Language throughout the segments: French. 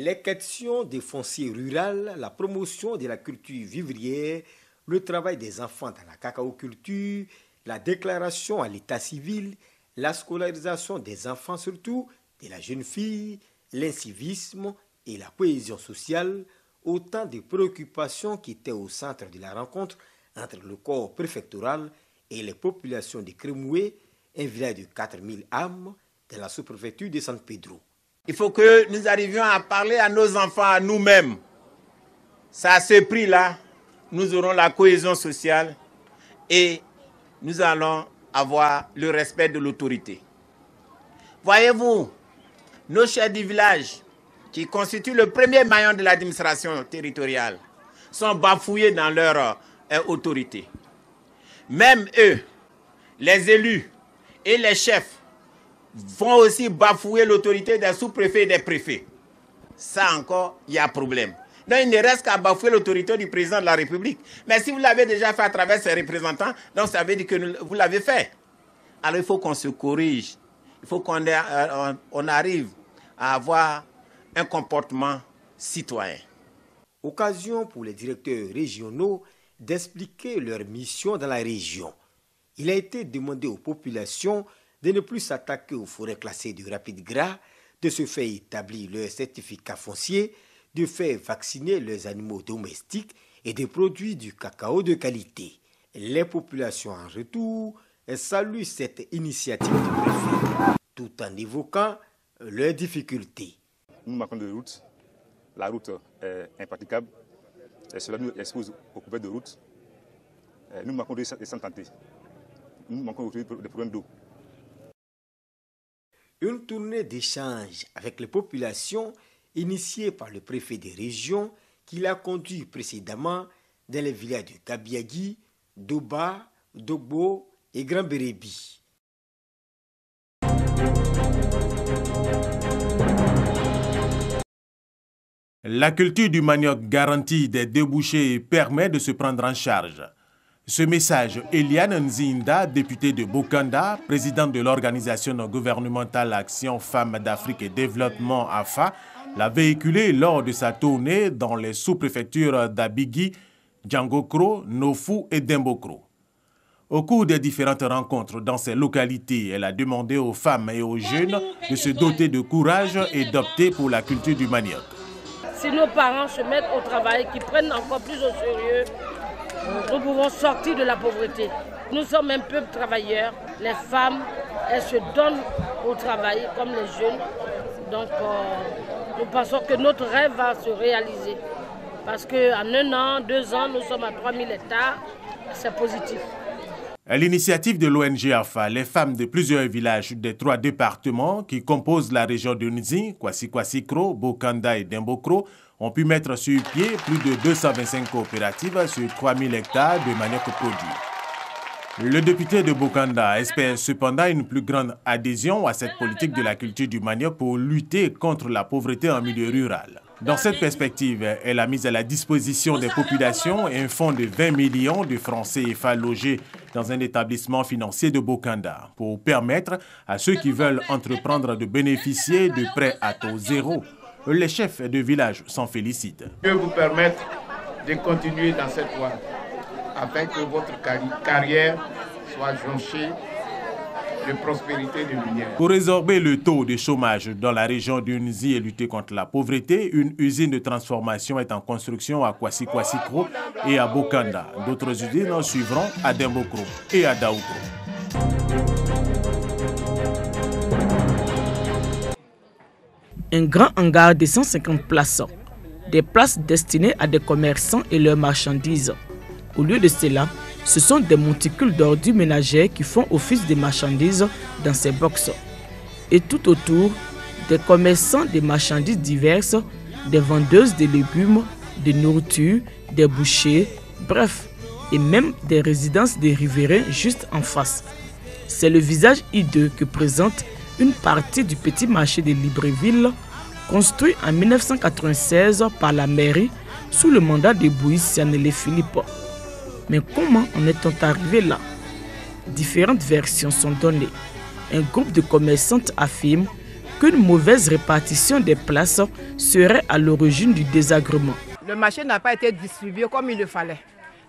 Les questions des fonciers rural, la promotion de la culture vivrière, le travail des enfants dans la cacaoculture, la déclaration à l'état civil, la scolarisation des enfants surtout, de la jeune fille, l'incivisme et la cohésion sociale, autant de préoccupations qui étaient au centre de la rencontre entre le corps préfectoral et les populations de Crémoué, un village de 4000 âmes de la sous-préfecture de San Pedro. Il faut que nous arrivions à parler à nos enfants, à nous-mêmes. C'est à ce prix-là, nous aurons la cohésion sociale et nous allons avoir le respect de l'autorité. Voyez-vous, nos chefs du village, qui constituent le premier maillon de l'administration territoriale, sont bafouillés dans leur autorité. Même eux, les élus et les chefs, vont aussi bafouer l'autorité des sous-préfets et des préfets. Ça encore, il y a problème. Donc il ne reste qu'à bafouer l'autorité du président de la République. Mais si vous l'avez déjà fait à travers ses représentants, donc ça veut dire que vous l'avez fait. Alors il faut qu'on se corrige. Il faut qu'on arrive à avoir un comportement citoyen. Occasion pour les directeurs régionaux d'expliquer leur mission dans la région. Il a été demandé aux populations de ne plus s'attaquer aux forêts classées de rapide gras, de se faire établir leur certificat foncier, de faire vacciner leurs animaux domestiques et de produire du cacao de qualité. Les populations en retour saluent cette initiative du préfet, tout en évoquant leurs difficultés. Nous manquons de route. La route est impraticable. Et cela nous expose aux couverts de route. Nous manquons de santé. Nous manquons de problèmes d'eau. Une tournée d'échange avec les populations initiée par le préfet des régions qui l'a conduit précédemment dans les villages de Kabiagi, Doba, Dogbo et Grand Bérébi. La culture du manioc garantit des débouchés et permet de se prendre en charge. Ce message, Eliane Nzinda, députée de Bokanda, présidente de l'organisation gouvernementale Action Femmes d'Afrique et Développement AFA, l'a véhiculé lors de sa tournée dans les sous-préfectures d'Abigui, Djangokro, Nofu et Dembokro. Au cours des différentes rencontres dans ces localités, elle a demandé aux femmes et aux jeunes de se doter de courage et d'opter pour la culture du manioc. Si nos parents se mettent au travail, qu'ils prennent encore plus au sérieux, nous pouvons sortir de la pauvreté. Nous sommes un peuple travailleur. Les femmes, elles se donnent au travail comme les jeunes. Donc nous pensons que notre rêve va se réaliser. Parce qu'en 1 an, 2 ans, nous sommes à 3000 hectares. C'est positif. À l'initiative de l'ONG AFA, les femmes de plusieurs villages des 3 départements qui composent la région de Nzi, Kwasi-Kwasi-Kro, Bokanda et Dembokro ont pu mettre sur pied plus de 225 coopératives sur 3000 hectares de manioc produit. Le député de Bokanda espère cependant une plus grande adhésion à cette politique de la culture du manioc pour lutter contre la pauvreté en milieu rural. Dans cette perspective, elle a mis à la disposition des populations un fonds de 20 millions de francs CFA logés dans un établissement financier de Bokanda pour permettre à ceux qui veulent entreprendre de bénéficier de prêts à taux zéro. Les chefs de village s'en félicitent. Dieu vous permette de continuer dans cette voie afin que votre carrière soit jonchée de prospérité de lumière. Pour résorber le taux de chômage dans la région d'Unzi et lutter contre la pauvreté, une usine de transformation est en construction à Kwasi-Kwasi-Kro et à Bokanda. D'autres usines suivront à Dembokro et à Daoukro. Un grand hangar de 150 places, des places destinées à des commerçants et leurs marchandises. Au lieu de cela, ce sont des monticules d'ordures ménagères qui font office de marchandises dans ces boxes. Et tout autour, des commerçants de marchandises diverses, des vendeuses de légumes, de nourriture, des bouchers, bref, et même des résidences des riverains juste en face. C'est le visage hideux que présente une partie du petit marché de Libreville, construit en 1996 par la mairie sous le mandat de Bouis Sianele Philippe. Mais comment en est-on arrivé là? Différentes versions sont données. Un groupe de commerçantes affirme qu'une mauvaise répartition des places serait à l'origine du désagrément. Le marché n'a pas été distribué comme il le fallait.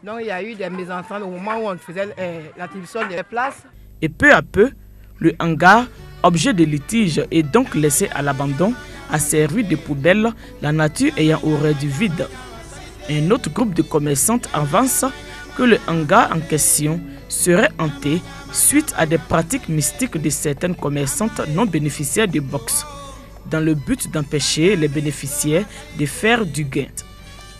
Donc il y a eu des mésententes au moment où on faisait l'attribution des places. Et peu à peu, le hangar, objet de litige, est donc laissé à l'abandon, a servi de poubelle, la nature ayant horreur du vide. Un autre groupe de commerçantes avance que le hangar en question serait hanté suite à des pratiques mystiques de certaines commerçantes non bénéficiaires de boxe, dans le but d'empêcher les bénéficiaires de faire du gain.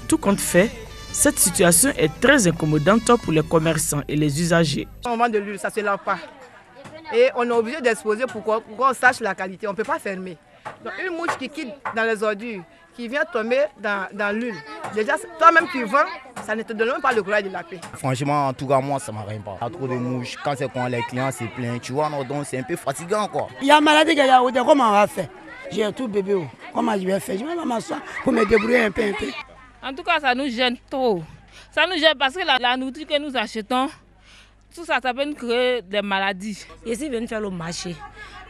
Tout compte fait, cette situation est très incommodante pour les commerçants et les usagers. Au moment de l'huile, ça ne se lave pas. Et on est obligé d'exposer pour qu'on sache la qualité. On ne peut pas fermer. Donc, une mouche qui quitte dans les ordures, qui vient tomber dans l'huile, déjà, toi-même qui vends, ça ne te donne même pas le courage de la paix. Franchement, en tout cas, moi, ça ne m'arrête pas. Il y a trop de mouches. Quand c'est quand les clients se plaignent, tu vois, donc c'est un peu fatigant, quoi. Il y a maladie qu'il y a, comment on va faire? J'ai tout bébé, comment je vais faire? Je vais m'asseoir pour me débrouiller un peu. En tout cas, ça nous gêne trop. Ça nous gêne parce que la nourriture que nous achetons, tout ça, ça peut nous créer des maladies. Je suis venue faire le marché.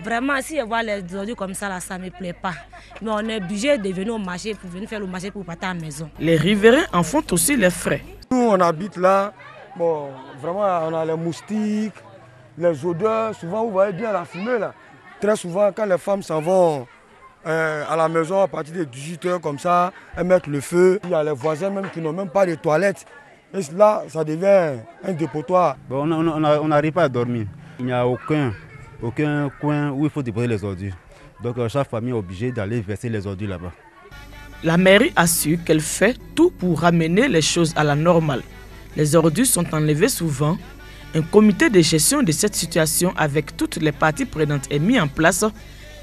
Vraiment, si je vois les produits comme ça, là, ça ne me plaît pas. Mais on est obligé de venir au marché pour venir faire le marché pour partir à la maison. Les riverains en font aussi les frais. Nous, on habite là. Bon, vraiment, on a les moustiques, les odeurs. Souvent, vous voyez bien la fumée là. Très souvent, quand les femmes s'en vont à la maison à partir de 18 h comme ça, elles mettent le feu. Il y a les voisins même qui n'ont même pas de toilettes. Et là, ça devient un dépotoir. Bon, on n'arrive pas à dormir. Il n'y a aucun coin où il faut déposer les ordures. Donc chaque famille est obligée d'aller verser les ordures là-bas. La mairie assure qu'elle fait tout pour ramener les choses à la normale. Les ordures sont enlevées souvent. Un comité de gestion de cette situation avec toutes les parties prenantes est mis en place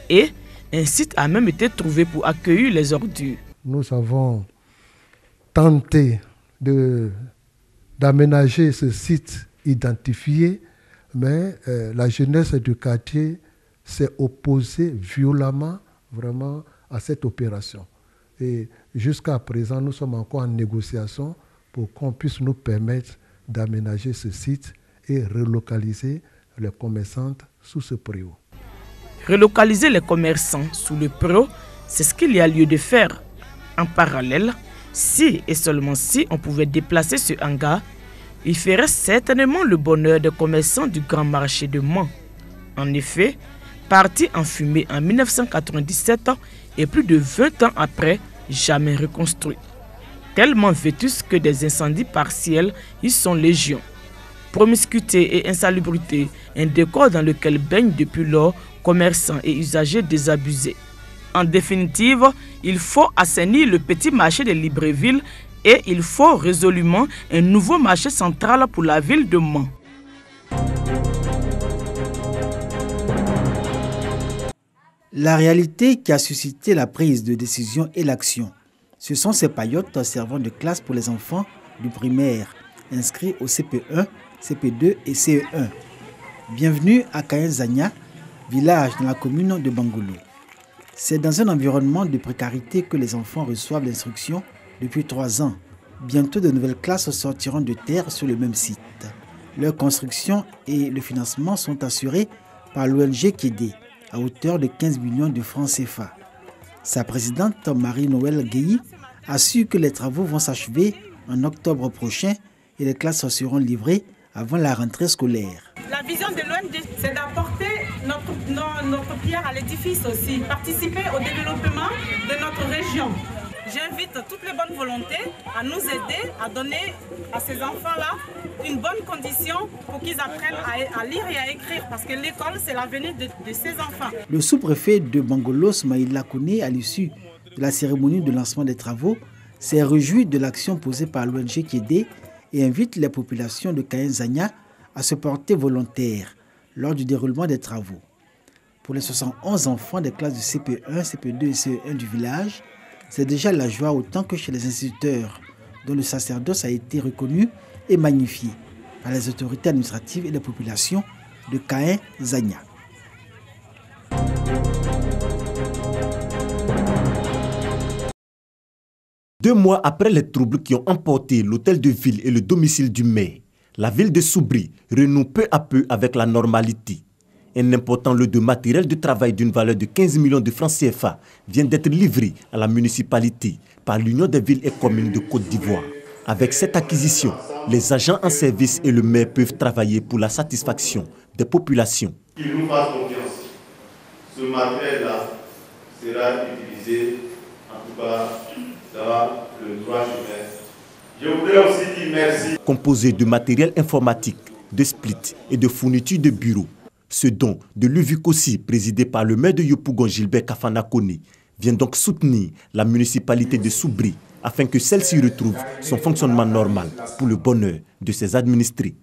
et un site a même été trouvé pour accueillir les ordures. Nous avons tenté d'aménager ce site identifié, mais la jeunesse du quartier s'est opposée violemment vraiment à cette opération. Et jusqu'à présent, nous sommes encore en négociation pour qu'on puisse nous permettre d'aménager ce site et relocaliser les commerçantes sous ce préau. Relocaliser les commerçants sous le préau, c'est ce qu'il y a lieu de faire. En parallèle, si et seulement si on pouvait déplacer ce hangar, il ferait certainement le bonheur des commerçants du grand marché de Mans. En effet, parti en fumée en 1997 et plus de 20 ans après, jamais reconstruit. Tellement vétus que des incendies partiels y sont légion. Promiscuité et insalubrité, un décor dans lequel baignent depuis lors commerçants et usagers désabusés. En définitive, il faut assainir le petit marché de Libreville et il faut résolument un nouveau marché central pour la ville de Mans. La réalité qui a suscité la prise de décision et l'action, ce sont ces paillotes servant de classe pour les enfants du primaire, inscrits au CP1, CP2 et CE1. Bienvenue à Kaenzania, village dans la commune de Bangolo. C'est dans un environnement de précarité que les enfants reçoivent l'instruction depuis 3 ans. Bientôt, de nouvelles classes sortiront de terre sur le même site. Leur construction et le financement sont assurés par l'ONG Kédé, à hauteur de 15 millions de francs CFA. Sa présidente, Marie-Noël Guéhi, assure que les travaux vont s'achever en octobre prochain et les classes seront livrées avant la rentrée scolaire. La vision de l'ONG, c'est d'apporter notre pierre à l'édifice aussi, participer au développement de notre région. J'invite toutes les bonnes volontés à nous aider, à donner à ces enfants-là une bonne condition pour qu'ils apprennent à lire et à écrire, parce que l'école, c'est l'avenir de ces enfants. Le sous-préfet de Bangolo, Smaïla Kone, à l'issue de la cérémonie de lancement des travaux, s'est réjoui de l'action posée par l'ONG Kédé et invite les populations de Kaenzania à se porter volontaires lors du déroulement des travaux. Pour les 71 enfants des classes de CP1, CP2 et CE1 du village, c'est déjà la joie autant que chez les instituteurs, dont le sacerdoce a été reconnu et magnifié par les autorités administratives et les populations de Kaenzania. Deux mois après les troubles qui ont emporté l'hôtel de ville et le domicile du maire, la ville de Soubri renoue peu à peu avec la normalité. Un important lot de matériel de travail d'une valeur de 15 millions de francs CFA vient d'être livré à la municipalité par l'Union des villes et communes de Côte d'Ivoire. Avec cette acquisition, les agents en service et le maire peuvent travailler pour la satisfaction des populations. Qu'ils nous fassent confiance. Ce matériel-là sera utilisé, en tout cas, dans le droit chemin. Je voudrais aussi dire merci. Composé de matériel informatique, de splits et de fournitures de bureaux, ce don de l'UVICOSI, présidé par le maire de Yopougon, Gilbert Kafanakone, vient donc soutenir la municipalité de Soubri afin que celle-ci retrouve son fonctionnement normal pour le bonheur de ses administrés.